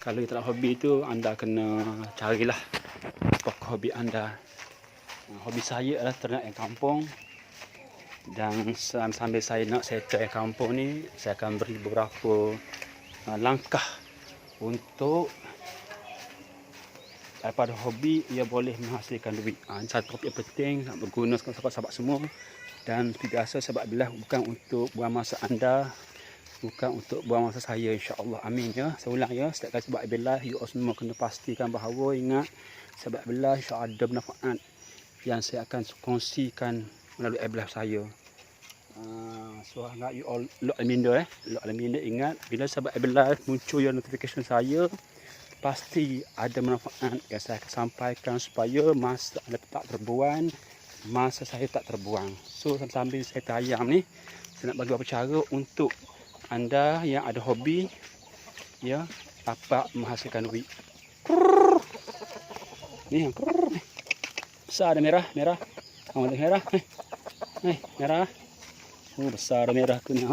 Kalau tak hobi tu, anda kena carilah apa hobi anda. Hobi saya adalah ternak yang kampung. Dan sambil saya nak settle yang kampung ni, saya akan beri beberapa langkah untuk daripada hobi ia boleh menghasilkan duit. Satu topik yang penting, berguna sahabat-sahabat semua. Dan seperti biasa, sahabat billah, bukan untuk buang masa anda, bukan untuk buang masa saya, insya-Allah. Amin ya. Saya ulang ya, setiap kali sahabat billah, you all semua kena pastikan bahawa ingat sahabat billah insya-Allah ada manfaat yang saya akan kongsikan melalui billah saya. So ingat you all lock reminder lock reminder, ingat bila sahabat billah muncul yang notification saya, pasti ada manfaat yang saya akan sampaikan supaya masa anda tak terbuang, masa saya tak terbuang. So sambil saya tayang ni, saya nak bagi beberapa cara untuk anda yang ada hobi ya dapat menghasilkan duit. Ni yang besar ada merah. Kamu ada merah. Merah. Besar ada merah tu ni.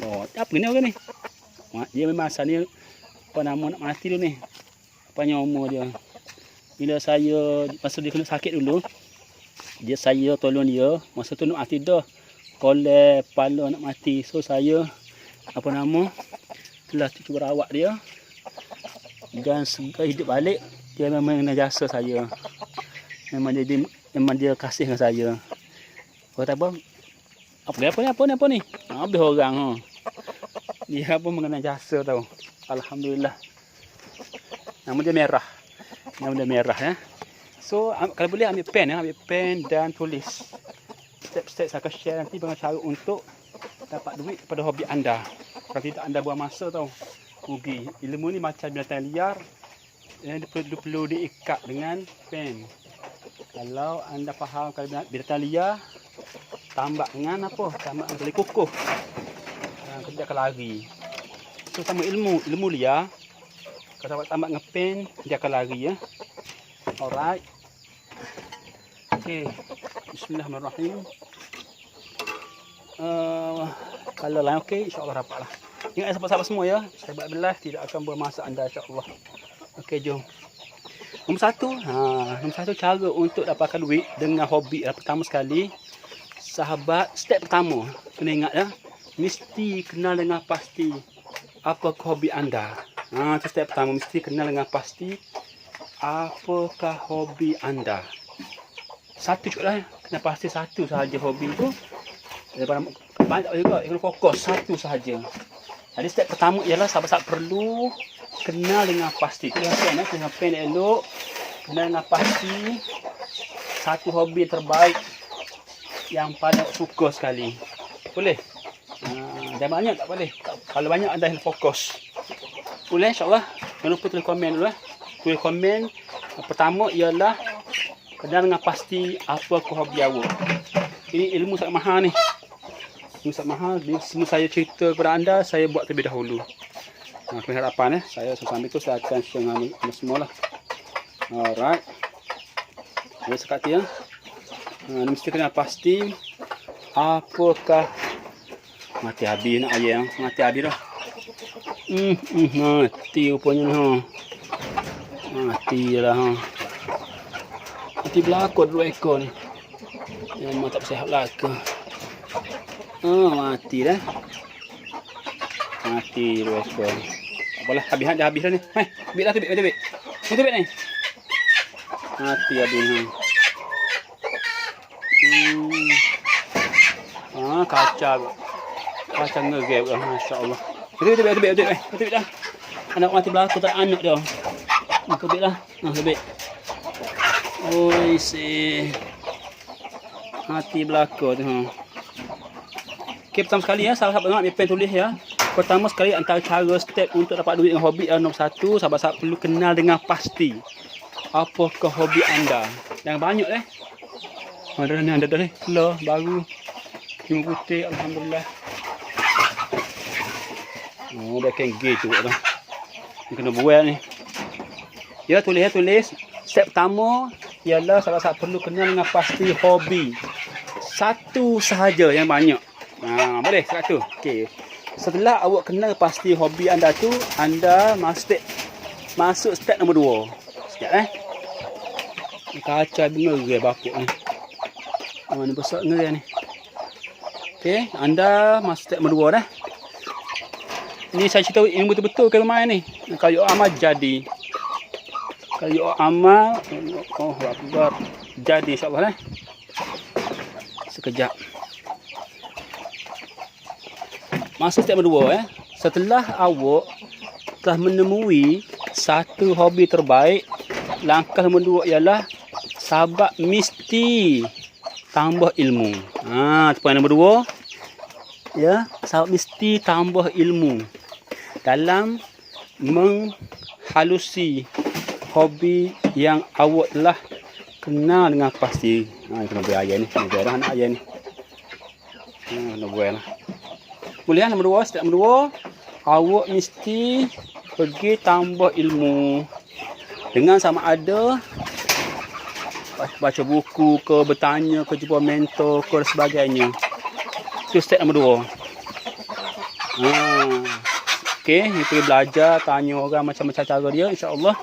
Oh, apa ni orang ni? Dia memang asal ni apa nama nak mati dulu ni. Apa umur dia. Bila saya masa dia kena sakit dulu, saya tolong dia, masa tu nak mati dah. Kolej kepala nak mati. So saya telah cuba rawat dia. Dan segera hidup balik, dia memang kena jasa saya. Memang dia kasih dengan saya. Kata apa? Apa ni? Habis orang dia pun mengenai jasa tau. Alhamdulillah. Nama dia merah ya. So kalau boleh ambil pen dan tulis. Step-step saya akan share nanti bagaimana cara untuk dapat duit pada hobi anda. Kalau tidak anda buang masa tau. Rugi. Ilmu ni macam binatang liar yang perlu diikat dengan pen. Kalau anda faham kalau binatang liar, tambak dengan apa? Tambak dengan tali kukuh. Dia akan lari. So sama ilmu liar. Kalau tambak dengan pen, dia akan lari ya. Alright. Okay. Bismillahirrahmanirrahim. Kalau lain okey, insya-Allah dapatlah. Ingat sahabat-sahabat semua ya, sahabat billah tidak akan buang masa anda, insya-Allah. Okey, jom. Nombor satu cara untuk dapatkan duit dengan hobi. Pertama sekali, sahabat, step pertama kena ingat ya, mesti kenal dengan pasti apakah hobi anda. Itu step pertama, mesti kenal dengan pasti apakah hobi anda. Satu cukup lah, kena pasti satu sahaja hobi tu. Daripada banyak juga, kena fokus satu sahaja. Jadi step pertama ialah sahabat-sahabat perlu kenal dengan pasti. Kena pen elok, kenal dengan pasti satu hobi terbaik yang paling suka sekali. Boleh? Jangan banyak tak boleh. Kalau banyak anda kena fokus. Boleh insya-Allah. Jangan lupa tulis komen dulu Tulis komen. Pertama ialah kenal dengan pasti apa hobi awak. Ini ilmu sangat mahal ni. Ilmu sangat mahal. Semua saya cerita kepada anda, saya buat terlebih dahulu. Aku harapan saya sambil tu saya akan share dengan anda semua lah. Alright. Jadi sekali ya. Mesti kenal pasti apakah mati habis nak ayam. Mati habis dah. Mati rupanya Mati lah Mati belakang 2 ekor ni. Memang tak sihat lah ke. Mati dah. Mati 2 ekor. Tak apalah, habis dah ni. Ambil lah tubik. Tubik ni. Mati habis Kacang ngegep lah, masya-Allah. Tubik dah. Anak mati belakang tak anak dia. Tubik lah. Tubik. Oi mati belakang tu. Okey, pertama sekali ya, salah satu ambil pen tulis ya. Pertama sekali antara cara step untuk dapat duit dengan hobi nombor 1, sahabat-sahabat perlu kenal dengan pasti apakah hobi anda. Jangan banyak ada dah telur baru. Cuma putih, alhamdulillah. Dah kengge tu dah. Kena buat ni. Ya, tulis. Step pertama ialah sahabat-sahabat perlu kenal dengan pasti hobi. Satu sahaja yang banyak. Boleh satu. Okey. Setelah awak kenal pasti hobi anda tu, anda masuk step nombor 2. Sekejap kacau ngeri bapuk ni. Mana besar ngeri ni. Okey, anda masuk step nombor 2 dah. Ni saya cerita ilmu betul-betul ke main ni. Kalau amal jadi. Kalau amal, oh akbar, jadi insya-Allah Sekejap. Masuk step nombor 2 Setelah awak telah menemui satu hobi terbaik, langkah nombor 2 ialah sahabat mesti tambah ilmu. Poin nombor 2. Ya, sahabat mesti tambah ilmu dalam menghalusi hobi yang awak telah kenal dengan pasti. Kena buat ayat ni, kena buat anak ayat ni. Kena buat lah. Boleh lah nombor 2, step nombor 2. Awak mesti pergi tambah ilmu dengan sama ada baca buku ke, bertanya ke, jumpa mentor ke dan sebagainya. Itu step nombor 2. Okey, ni pergi belajar, tanya orang macam-macam cara dia, insya-Allah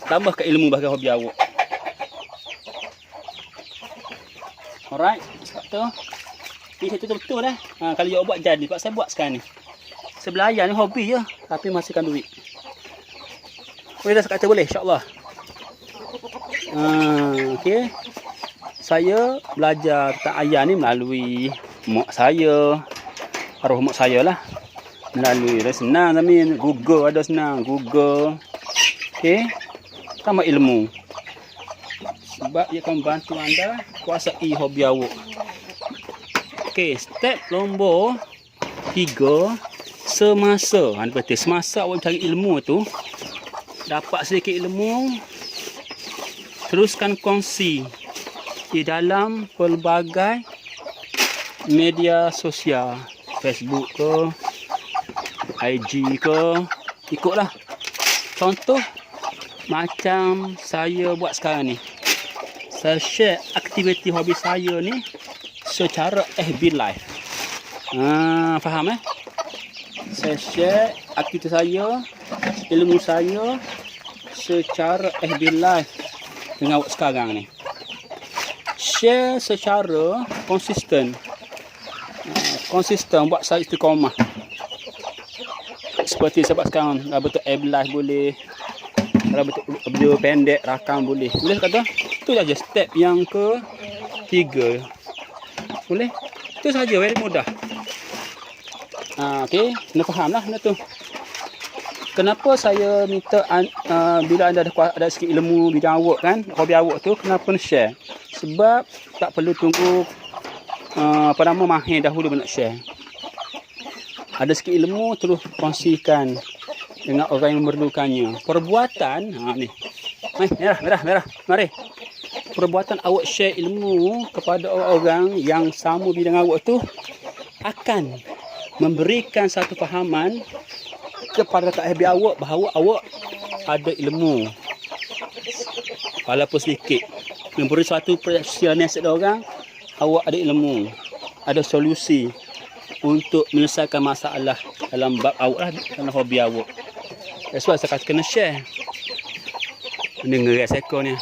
tambah ke ilmu bagi hobi awak. Alright, sebab tu ni saya betul dah. Kalau awak buat jadi, sebab saya buat sekarang ni. Saya belajar ni hobi je, tapi menghasilkan duit. Boleh dah sekata boleh, insya-Allah. Okey. Saya belajar tentang ayat ni melalui mak saya, arwah mak saya lah. Melalui dah senang tapi Google ada senang, Google. Okey. Tambah ilmu. Sebab ia akan membantu anda kuasai hobi awak. Okey, step nombor 3. Semasa semasa awak cari ilmu tu, dapat sedikit ilmu, teruskan kongsi di dalam pelbagai media sosial, Facebook ke, IG ke, ikutlah. Contoh macam saya buat sekarang ni. Saya share aktiviti hobi saya ni secara FB live. Faham Saya share aktiviti saya, ilmu saya secara FB live dengan awak sekarang ni. Share secara konsisten. Konsisten buat saya istiqamah. Seperti sebab sekarang dah betul FB live boleh. Kalau betul video pendek rakam boleh. Boleh kata? Itu saja step yang ke-3. Boleh? Itu saja, very mudah. Okey, kena faham lah benda tu. Kenapa saya minta bila anda ada sikit ilmu bidang awak kan, hobi awak tu, kenapa nak share? Sebab tak perlu tunggu mahir dahulu nak share. Ada sikit ilmu terus kongsikan dengan orang yang memerlukannya. Perbuatan ni. Merah. Mari. Perbuatan awak share ilmu kepada orang-orang yang sama bidang awak tu akan memberikan satu fahaman kepada tak habis awak bahawa awak ada ilmu. Walaupun sedikit. Memberi suatu perhatian kepada orang, awak ada ilmu. Ada solusi untuk menyelesaikan masalah dalam bab awak lah, dalam hobi awak. That's why saya kata kena share. Ini ngeri sekor ni.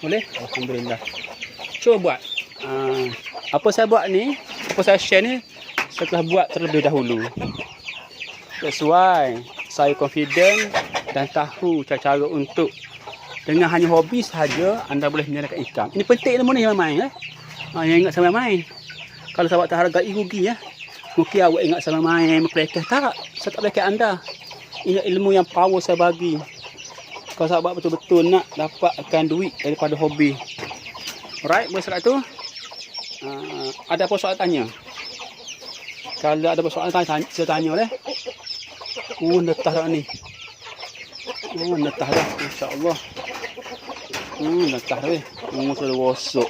Boleh? Alhamdulillah. Cuba buat. Apa saya buat ni, apa saya share ni, saya telah buat terlebih dahulu. That's why saya confident dan tahu cara-cara untuk dengan hanya hobi sahaja anda boleh menyediakan income. Ini penting ilmu ni yang main. Yang ingat sama main. Kalau sahabat tak hargai rugi mungkin awak ingat sama main, mempraktis. Tak, saya tak berikan anda. Ini ilmu yang power saya bagi. Kalau sahabat betul-betul nak dapatkan duit daripada hobi. Alright, boleh sekat tu. Ada apa soalan tanya? Kalau ada apa soalan tanya, saya tanya boleh. Netah dah ni. Netah dah, insya-Allah. Netah dah. Sudah gosok.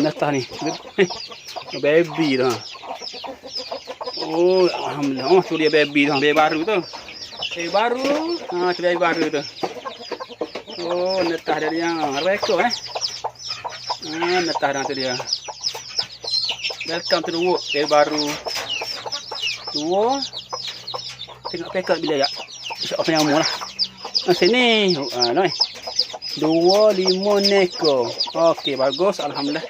Netah ni. Baby dah. Alhamdulillah. Tu dia baby dah, baby baru tu. Baby baru. Tu baby baru tu. Netah dia. Berapa ekor Netah dah tu dia. Welcome to the work. Dia baru. 2. Tengok packet bila ya. InsyaAllah penyamuk lah. Sini. Noi. 2, 5 neko. Okey, bagus. Alhamdulillah.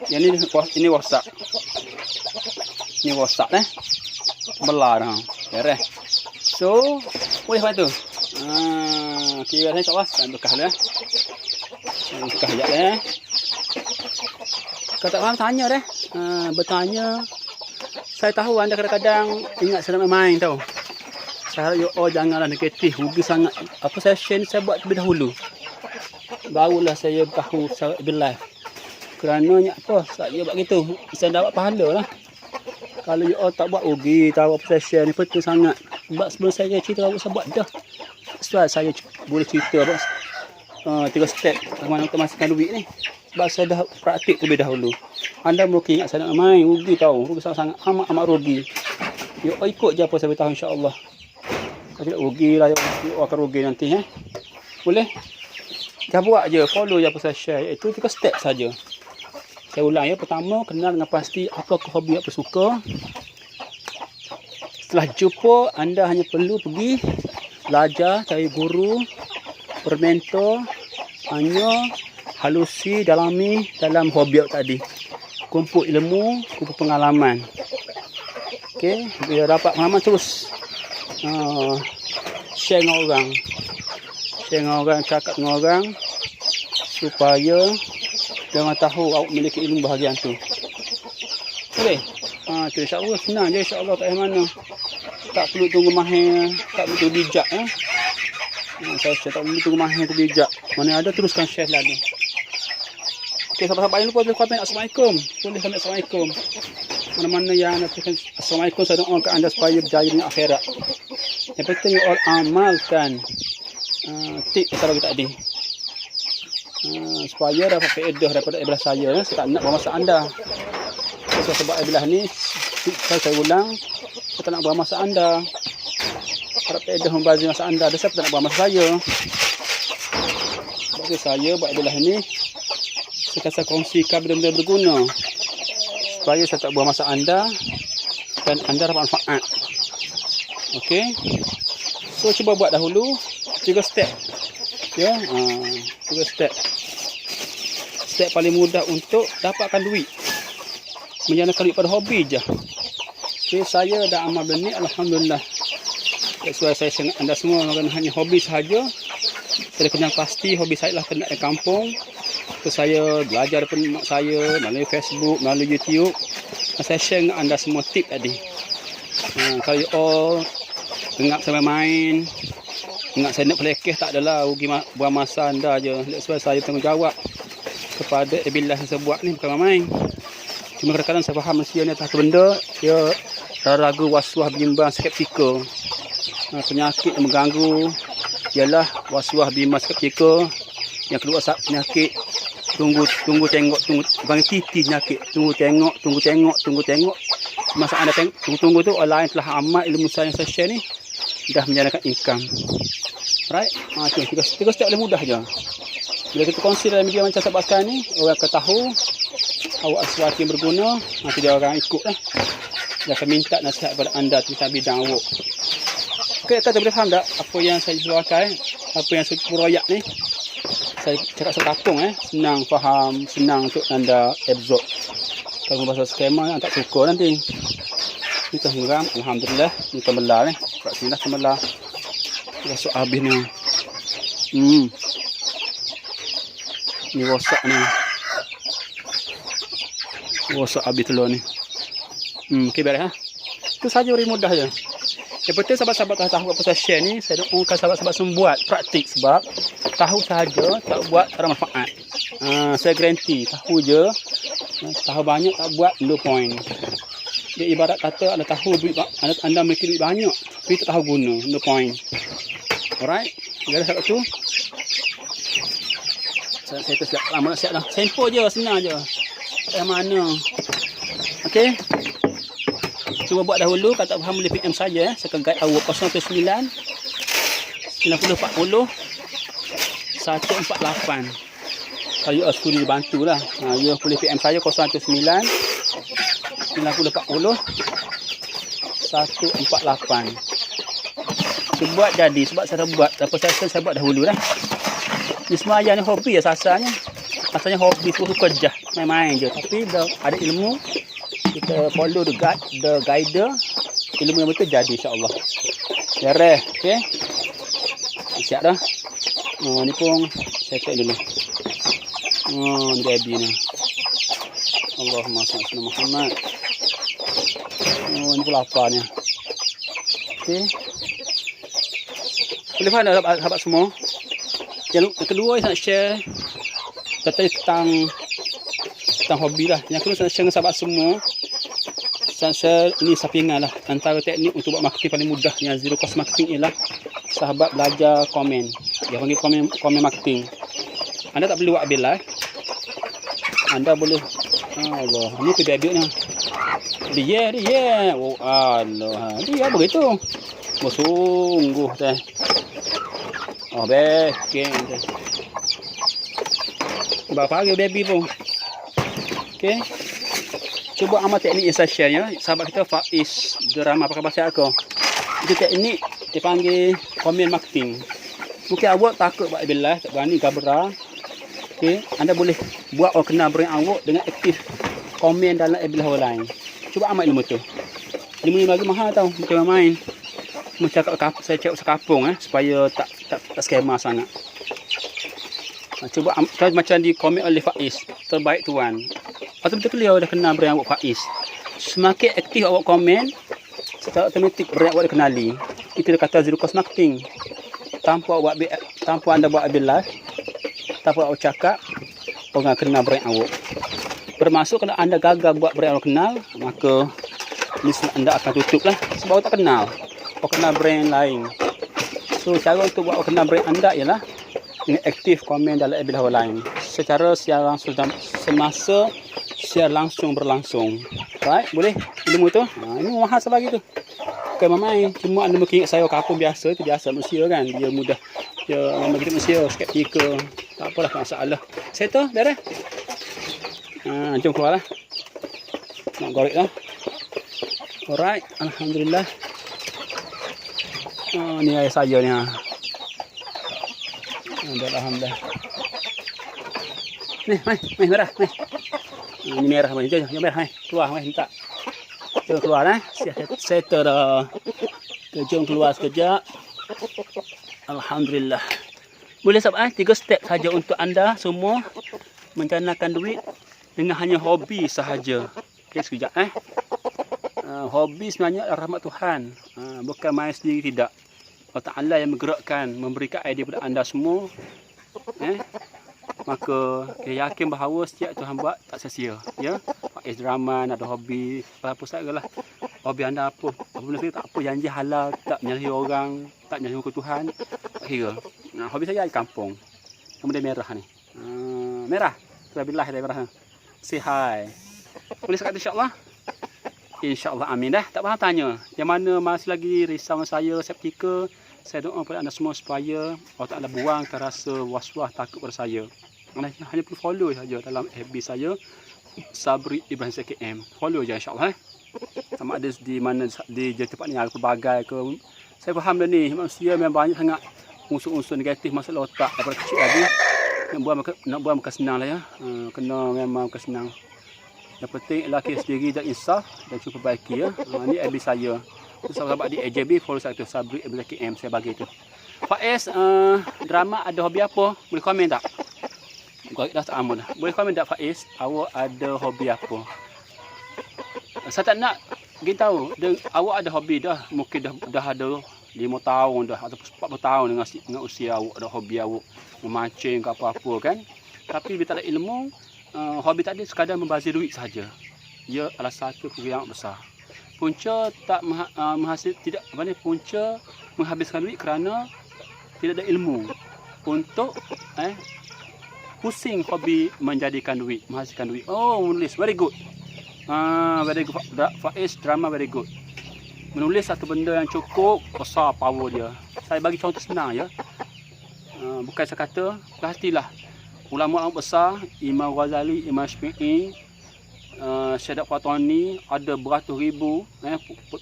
Yang ini WhatsApp. Ini WhatsApp belar dah. Beres. So, boleh buat tu. Okey, beres insya-Allah. Dan bekah dah. Bekah jap Kalau tak faham tanya dah. Bertanya. Saya tahu anda kadang-kadang ingat saya nak main tau. Saya harap janganlah negatif. Rugi sangat. Apa session saya buat terlebih dahulu. Barulah saya tahu saya berlive. Kerananya apa? Saya buat gitu. Saya dapat pahala lah. Kalau you all tak buat rugi, tahu apa session ni penting sangat. Sebab sebelum saya cerita saya buat dah. Sebab saya boleh cerita apa 3 step bagaimana untuk masukkan duit ni. Sebab saya dah praktik terlebih dahulu. Anda mungkin ingat saya nak main, rugi tahu. Rugi sangat-sangat, amat rugi. You all ikut je apa saya beritahu insya-Allah. Kalau tidak rugi lah, you all akan rugi nanti. Boleh? Jangan buat je, follow je apa saya share. Itu 3 step saja. Saya ulang ya. Pertama, kenal dengan pasti apa hobi apa suka. Setelah jumpa, anda hanya perlu pergi belajar, cari guru, bermentor, hanya halusi, dalami dalam hobi tadi. Kumpul ilmu, kumpul pengalaman. Okey, bila dapat pengalaman terus share dengan orang. Share dengan orang, cakap dengan orang supaya jangan tahu awak memiliki ilmu bahagian tu. Boleh? Tu insya-Allah senang je insya-Allah tak payah mana. Tak perlu tunggu mahir, tak perlu tunggu bijak saya tak perlu tunggu mahir tu bijak. Mana ada teruskan share lalu. Okey, sahabat-sahabat jangan lupa komen assalamualaikum. Boleh komen assalamualaikum. Mana-mana yang nak tuliskan assalamualaikum, saya doakan anda supaya berjaya di akhirat. Yang penting you all amalkan tip yang saya bagi tadi. Supaya dapat faedah daripada ibadah saya. Saya tak nak bermasa anda. Sebab ibadah ni saya ulang, saya tak nak bermasa anda. Harap faedah membazir masa anda. Saya tak nak bermasa saya. Bagi saya buat ibadah ni saya akan kongsikan benda-benda berguna supaya saya tak buang masa anda dan anda dapat manfaat. Okey, so cuba buat dahulu 3 step ya. 3 step. Step paling mudah untuk dapatkan duit, menjanakan duit pada hobi je. Okey, saya dah amal benda ni alhamdulillah. Sesuai saya dengan anda semua hanya hobi sahaja. Saya kenal pasti hobi saya lah kena di kampung. Terus saya belajar daripada mak saya melalui Facebook, melalui YouTube. Saya share dengan anda semua tip tadi. Kalau you all ingat saya main, ingat saya nak pelekeh, tak adalah, rugi buang masa anda je. Sebab saya bertanggungjawab kepada bila saya buat ni bukan main. Cuma kadang-kadang saya faham manusia ni atas benda dia ragu, was-was, bimbang, skeptikal. Penyakit yang mengganggu ialah was-was, bimbang, skeptikal. Yang kedua penyakit tunggu tengok, bang titi penyakit tunggu tengok. Masa anda tunggu tu orang lain telah amat ilmu saya yang saya share ni dah menjadikan income. Right? Tu 3 step lebih mudah je. Bila kita kongsi dalam media macam sebab sekarang ni, orang akan tahu awak sesuatu yang berguna, nanti dia orang ikut lah. Dia akan minta nasihat kepada anda tentang bidang awak. Okey, kata boleh faham tak apa yang saya jelaskan, apa yang saya royak ni? Saya cakap sekapung senang faham, senang untuk anda absorb. Kalau bahasa skema tak cukup nanti. Kita geram, alhamdulillah, kita belah kat sini dah belah. Rosak habis ni. Ni rosak ni. Rosak habis telur ni. Okey, beres Itu saja very mudah je. Yang penting sahabat-sahabat tahu apa saya share ni, saya doakan sahabat-sahabat semua buat praktik sebab tahu sahaja tak buat tak ada manfaat. Saya garanti tahu je, tahu banyak tak buat no point. Dia ibarat kata anda tahu duit, anda memiliki duit banyak tapi tak tahu guna, no point. Alright, jadi sebab tu saya tu siap lama siap dah. Simple je, senang je. Tak mana. Okey. Cuba buat dahulu, kalau tak faham boleh PM saja. Saya akan guide awak 079 90 40 148. Kalau you studi bantulah. You boleh PM saya 019 9040 148. Saya buat jadi sebab saya buat apa saya buat dahulu dah. Ni semua ajar ni hobi ya asalnya. Asalnya hobi suka je, main-main je. Tapi dah ada ilmu, kita follow the guide, ilmu yang betul jadi insya-Allah. Beres, okey. Siap dah. Oh, ni pun saya check dulu. Oh, ni baby ni. Allahumma salli ala Muhammad. Oh, ni pula apa ni? Okey. Boleh faham sahabat semua. Yang kedua saya nak share tentang hobi lah. Yang kedua saya nak share dengan sahabat semua. Saya ini sampingan lah. Antara teknik untuk buat marketing paling mudah yang zero cost marketing ialah sahabat belajar komen. Dia panggil komen marketing. Anda tak perlu buat habis live. Anda boleh Allah, ni kedai-kedai ni. Dia. Oh Allah. Dia begitu. Bersungguh dah. Oh, beken dah. Berapa hari baby pun. Okey. Cuba amal teknik yang saya share ya. Sahabat kita Faiz Drama pakai bahasa aku. Itu teknik dipanggil komen marketing. Mungkin awak takut buat bilah, tak berani gabra. Okey, anda boleh buat orang kenal brand awak dengan aktif komen dalam bilah orang lain. Cuba amal ilmu tu. Ilmu ni lagi mahal tau, bukan main. Saya cakap sekapung supaya tak skema sangat. Cuba macam di komen oleh Faiz, terbaik tuan. Betul-betul dia dah kenal brand awak Faiz. Semakin aktif awak komen, secara automatik brand awak dikenali. Itu dia kata zero cost marketing. Tanpa anda buat live, tanpa awak cakap, orang kenal brand awak. Bermaksud kalau anda gagal buat brand awak kenal, maka bisnes anda akan tutup lah. Sebab awak tak kenal. Awak kenal brand lain. So cara untuk buat awak kenal brand anda ialah dengan aktif komen dalam bilah orang lain. Secara siar langsung semasa siar langsung berlangsung. Right? Boleh? Ilmu tu? Ini mahal sebab itu. Bukan main. Cuma anda mungkin ingat saya kapung biasa. Itu biasa manusia kan. Dia mudah. Dia memang kita manusia. Skeptikal. Tak apalah. Tak masalah. Settle? Beres? Jom keluar lah. Nak gorek lah. Alright. Alhamdulillah. Ni ayah saya ni. Alhamdulillah. Ni, mai merah, mai. Ini merah, mai. Jom merah, mai. Keluar, mai, minta. Jom keluar, Settle dah. Jom keluar sekejap. Alhamdulillah. Boleh sahabat, 3 step saja untuk anda semua menjanakan duit dengan hanya hobi sahaja. Okey, sekejap, hobi sebenarnya rahmat Tuhan. Bukan main sendiri, tidak. Allah Ta'ala yang menggerakkan, memberikan idea kepada anda semua. Maka kita yakin bahawa setiap Tuhan buat tak sia-sia. Ya? Faiz Drama, ada hobi, apa saja lah. Hobi anda apa? Apa benda saya tak apa, janji halal, tak menyalahi orang, tak menyalahi hukum Tuhan. Tak kira. Hobi saya di kampung. Kemudian merah ni. Merah. Alhamdulillah dia merah. Say hi. Boleh sekat insya-Allah? InsyaAllah amin dah. Tak payah tanya. Yang mana masih lagi risau saya, skeptikal. Saya doa kepada anda semua supaya Allah Ta'ala buangkan rasa was-was takut pada saya. Hanya perlu follow saja dalam FB saya. Sabri Ibrahim CKM. Follow je insyaAllah. Sama ada di mana, di tempat ni ada pelbagai ke. Saya faham dah ni. Manusia memang banyak sangat unsur-unsur negatif masalah otak. Daripada kecil lagi. Nak buat bukan senang lah ya. Kena memang bukan senang. Yang penting ialah kita sendiri dan insaf dan cuba perbaiki ya. Ni FB saya. Sahabat di AJB follow saya tu Sabri Ibrahim CKM, saya bagi tu. Faiz Drama ada hobi apa? Boleh komen tak? Gorek dah tak aman dah. Boleh komen tak Faiz? Awak ada hobi apa? Saya tak nak kita tahu. Awak ada hobi dah. Mungkin dah ada 5 tahun dah atau 40 tahun dengan usia awak, ada hobi awak memancing ke apa-apa kan. Tapi bila tak ada ilmu, hobi tadi sekadar membazir duit saja. Ia adalah satu kerugian besar. Punca tak punca menghabiskan duit kerana tidak ada ilmu untuk pusing hobi menjadikan duit, menghasilkan duit. Oh, menulis very good. Very good. Faiz Drama very good. Menulis satu benda yang cukup besar power dia. Saya bagi contoh senang ya. Bukan saya kata, perhatilah ulama-ulama besar, Imam Ghazali, Imam Syafi'i, Syahadat Fatwa ni ada beratus ribu,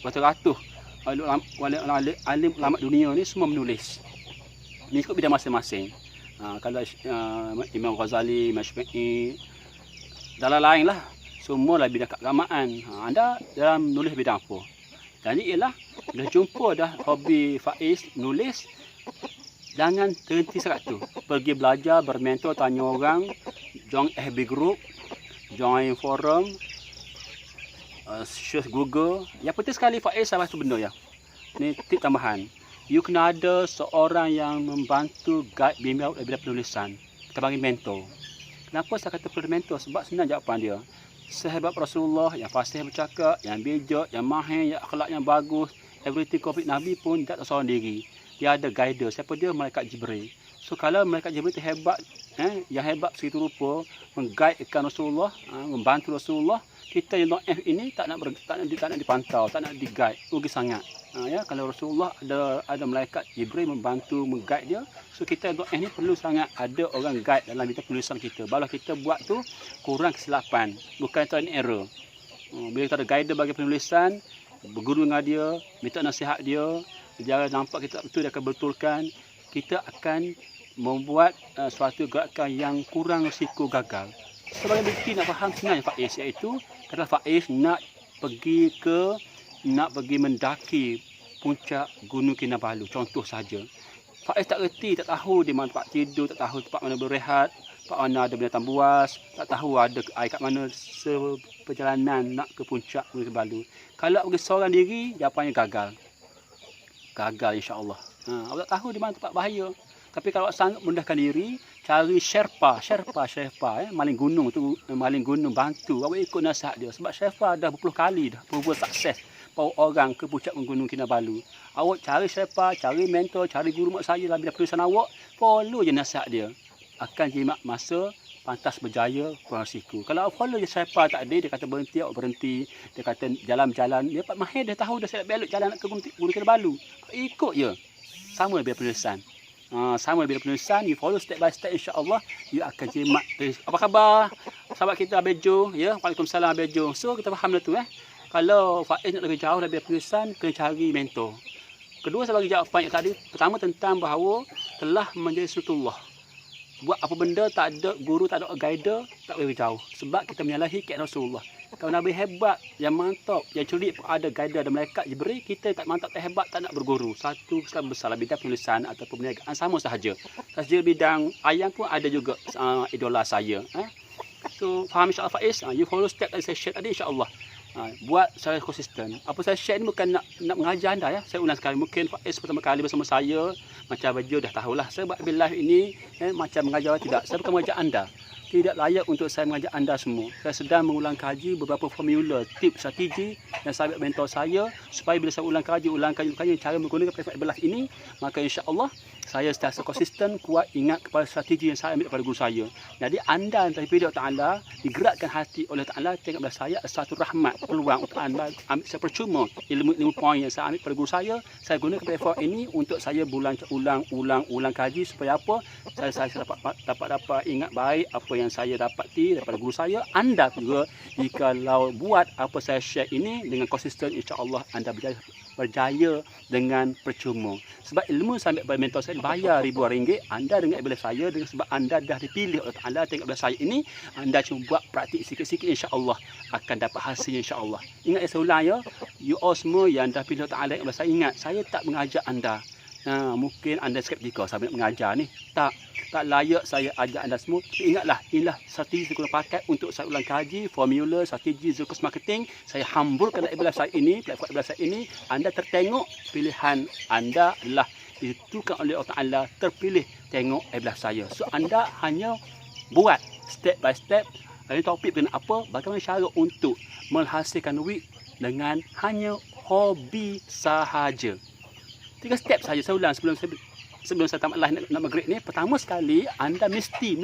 beratus-ratus alim ulama dunia ni semua menulis. Ni ikut bidang masing-masing. Kalau Imam Ghazali, Imam Syafi'i, dan lain-lain lah. Semualah bidang keagamaan. Anda dalam nulis bidang apa? Jadi ialah, dah jumpa dah hobi Faiz nulis, jangan terhenti sekat tu. Pergi belajar, bermentor, tanya orang, join FB group, join forum, search Google. Yang penting sekali Faiz salah satu benda ya. Ni tip tambahan. You kena ada seorang yang membantu guide bimbing bidang penulisan. Kita panggil mentor. Kenapa saya kata perlu mentor? Sebab senang jawapan dia. Sahabat Rasulullah yang fasih bercakap, yang bijak, yang mahir, yang akhlak yang bagus, everything COVID Nabi pun tak seorang diri. Dia ada guider. Siapa dia? Malaikat Jibril. So kalau Malaikat Jibril itu hebat, yang hebat segitu rupa, mengguidekan Rasulullah, membantu Rasulullah, kita yang F ini tak nak dipantau, tak nak diguide, rugi sangat. Ya, kalau Rasulullah ada malaikat Jibril membantu mengguide dia, so kita yang F ni perlu sangat ada orang guide dalam bidang penulisan kita. Barulah kita buat tu kurang kesilapan, bukan trial and error. Bila kita ada guide bagi penulisan, berguru dengan dia, minta nasihat dia, dia nampak kita betul, dia akan betulkan, kita akan membuat suatu gerakan yang kurang risiko gagal. Sebagai bukti nak faham sebenarnya Faiz, iaitu kata Faiz nak pergi mendaki puncak Gunung Kinabalu, contoh saja. Faiz tak reti, tak tahu di mana tempat tidur, tak tahu tempat mana berehat, tempat mana ada binatang buas, tak tahu ada air kat mana seperjalanan nak ke puncak Gunung Kinabalu. Kalau pergi seorang diri, jawapannya gagal. Gagal insya-Allah. Awak tak tahu di mana tempat bahaya. Tapi kalau awak sanggup mudahkan diri, cari Sherpa, maling gunung tu, maling gunung bantu. Awak ikut nasihat dia. Sebab Sherpa dah berpuluh kali dah berbuat sukses bawa orang ke puncak Gunung Kinabalu. Awak cari Sherpa, cari mentor, cari guru mak saya dalam bidang penulisan awak, follow je nasihat dia. Akan jimat masa pantas berjaya, kurang risiko. Kalau awak follow je Sherpa tak ada, dia kata berhenti, awak berhenti. Dia kata jalan-jalan, dia dapat mahir, dia tahu dah saya belok jalan nak ke Gunung Kinabalu. Ikut je. Sama bidang penulisan. Sama bila penulisan, you follow step by step, insya-Allah you akan jimat. Apa khabar sahabat kita Abejo, ya? Waalaikumsalam Abejo. So kita faham dah tu Kalau Faiz nak lebih jauh dari penulisan, kena cari mentor. Kedua, saya bagi jawapan yang tadi. Pertama tentang bahawa telah menjadi sunnatullah. Buat apa benda tak ada guru, tak ada guide, tak boleh jauh. Sebab kita menyalahi kiat Rasulullah. Kalau Nabi hebat, yang mantap, yang celik ada guide, ada malaikat Jibril, kita tak mantap, tak hebat, tak nak berguru. Satu kesalahan besar bidang penulisan atau perniagaan sama sahaja. Sahaja bidang ayam pun ada juga idola saya. So faham insya-Allah Faiz, you follow step yang saya share tadi insya-Allah. Buat secara konsisten. Apa saya share ni bukan nak mengajar anda ya. Saya ulang sekali, mungkin Faiz pertama kali bersama saya, macam baju dah tahulah. Sebab bila ini macam mengajar tidak. Saya bukan mengajar anda. Tidak layak untuk saya mengajar anda semua. Saya sedang mengulang kaji beberapa formula, tip, strategi yang sahabat mentor saya, supaya bila saya ulang kaji cara menggunakan P11 ini, maka insya-Allah saya sentiasa konsisten, kuat, ingat kepada strategi yang saya ambil daripada guru saya. Jadi anda daripada Ta'ala digerakkan hati oleh Ta'ala, tengok pada saya satu rahmat, peluang untuk anda ambil sepercuma ilmu poin yang saya ambil daripada guru saya gunakan P4 ini untuk saya ulang kaji supaya apa? Saya dapat ingat baik apa yang saya dapati daripada guru saya. Anda juga jikalau buat apa saya share ini dengan konsisten, insya-Allah anda berjaya dengan percuma. Sebab ilmu saya ambil mentor saya bayar ribuan ringgit, anda dengan ibadah saya dengan sebab anda dah dipilih oleh Allah tengok ibadah saya ini, anda cuma buat praktik sikit-sikit, insya-Allah akan dapat hasil insya-Allah. Ingat saya ulang ya, you all semua yang dah pilih Allah ibadah saya, ingat saya tak mengajak anda. Mungkin anda skeptikal saya nak mengajar ni. Tak layak saya ajak anda semua. Tapi ingatlah, inilah strategi saya guna pakai untuk saya ulang kaji, formula, strategi Zulkifli Marketing. Saya hamburkan dalam ibadah saya ini, platform ibadah saya ini. Anda tertengok pilihan anda adalah ditentukan oleh Allah Ta'ala, terpilih tengok ibadah saya. So anda hanya buat step by step. Ini topik kenapa? Bagaimana cara untuk menghasilkan duit dengan hanya hobi sahaja. 3 step saja saya ulang sebelum saya tamat live nak maghrib ni. Pertama sekali, anda mesti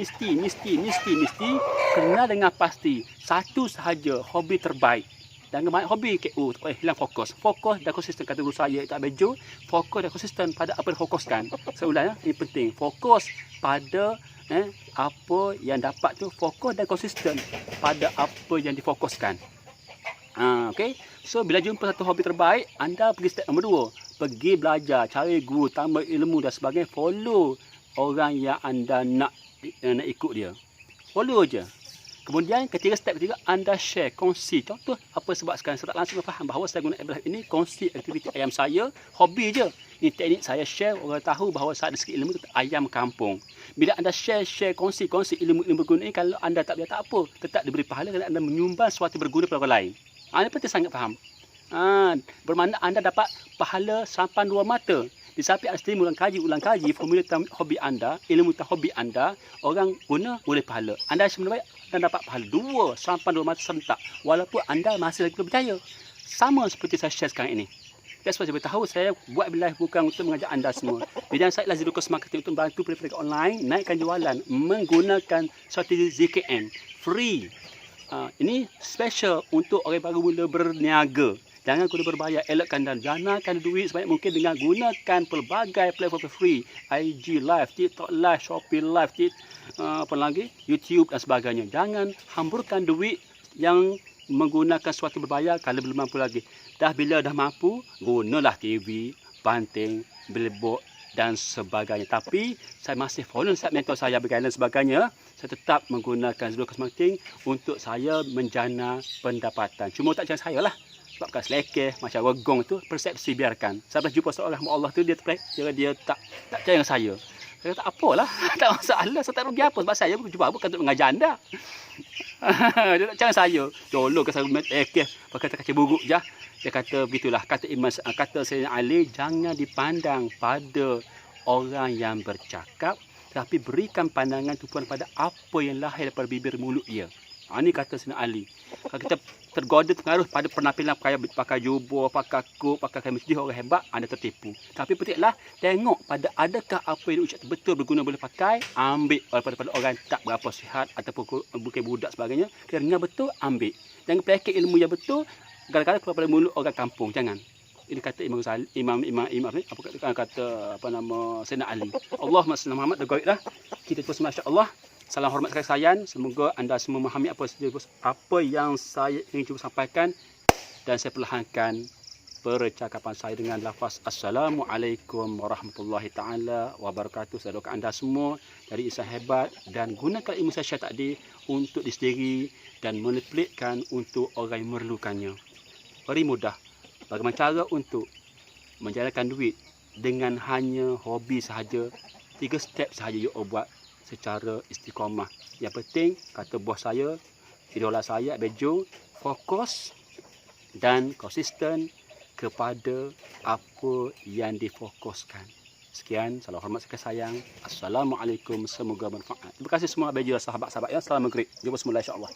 kenal dengan pasti satu sahaja hobi terbaik. Jangan banyak hobi KO, tak boleh hilang fokus. Fokus dan konsisten, kata guru saya tak bejo. Fokus dan konsisten pada apa yang difokuskan. Saya ulang ya, ini penting. Fokus pada apa yang dapat tu fokus dan konsisten pada apa yang difokuskan. Okey. So bila jumpa satu hobi terbaik, anda pergi step nombor 2. Pergi belajar, cari guru, tambah ilmu dan sebagainya. Follow orang yang anda nak ikut dia. Follow je. Kemudian step ketiga, anda share, kongsi. Contoh apa sebab sekarang saya tak langsung faham bahawa saya guna App ini kongsi aktiviti ayam saya, hobi je. Ini teknik saya share, orang tahu bahawa saya ada sikit ilmu ayam kampung. Bila anda share, kongsi ilmu berguna ini, kalau anda tak boleh tak apa, tetap diberi pahala kerana anda menyumbang sesuatu berguna kepada orang lain. Ini penting sangat faham. Bermakna anda dapat pahala sampan dua mata. Di samping anda sendiri ulang kaji formula hobi anda, ilmu hobi anda, orang guna boleh pahala. Anda sebenarnya dan dapat pahala 2 sampai 2 mata serentak. Walaupun anda masih lagi berjaya. Sama seperti saya share sekarang ini. That's why saya beritahu saya buat live bukan untuk mengajak anda semua. Bidang saya adalah Zero Cost Marketing untuk membantu pelanggan online naikkan jualan menggunakan strategi ZKM. Free. Ini special untuk orang baru mula berniaga. Jangan guna berbayar, elakkan dan janakan duit sebanyak mungkin dengan gunakan pelbagai platform free. IG Live, TikTok Live, Shopee Live, apa lagi, YouTube dan sebagainya. Jangan hamburkan duit yang menggunakan sesuatu berbayar kalau belum mampu lagi. Bila dah mampu, gunalah TV, banting, billboard dan sebagainya. Tapi saya masih follow mentor saya bergaya dan sebagainya. Saya tetap menggunakan Zero Cost Marketing untuk saya menjana pendapatan. Cuma tak macam saya lah. Sebab kalau selekeh macam regong tu, persepsi biarkan. Saya pernah jumpa seorang hamba Allah tu, dia tak percaya dengan saya. Saya kata apalah, tak masalah, saya tak rugi apa. Sebab saya jumpa bukan untuk mengajar anda. Dia tak percaya saya. Tolong ke saya pakai kaca buruk je. Dia kata begitulah, kata Sayyidina Ali, jangan dipandang pada orang yang bercakap, tapi berikan pandangan tumpuan pada apa yang lahir daripada bibir mulut dia. Ini kata Sayyidina Ali. Kalau kita tergoda pengaruh pada penampilan pakai jubah, pakai kop, pakai kain masjid orang hebat, anda tertipu. Tapi pentinglah tengok pada adakah apa yang diucap betul berguna boleh pakai, ambil daripada orang tak berapa sihat ataupun bukan budak sebagainya. Kerana betul ambil. Jangan pakai ilmu yang betul kadang-kadang kepada mulut orang kampung, jangan. Ini kata Imam Sayyidina Ali. Allahumma salli Muhammad dah. Kita terus masya-Allah. Salam hormat sekali sayang. Semoga anda semua memahami apa yang saya ingin cuba sampaikan. Dan saya perlahankan percakapan saya dengan lafaz Assalamualaikum warahmatullahi ta'ala wabarakatuh. Saya doakan anda semua dari insan hebat dan gunakan ilmu saya tadi untuk diri sendiri dan meneplikkan untuk orang yang memerlukannya. Very mudah. Bagaimana cara untuk menjalankan duit dengan hanya hobi sahaja. 3 step sahaja you buat secara istiqamah. Yang penting, kata bos saya, idola saya, Bejo, fokus dan konsisten kepada apa yang difokuskan. Sekian, salam hormat sekali sayang. Assalamualaikum, semoga bermanfaat. Terima kasih semua Bejo, sahabat-sahabat ya. Salam maghrib. Jumpa semula insya-Allah.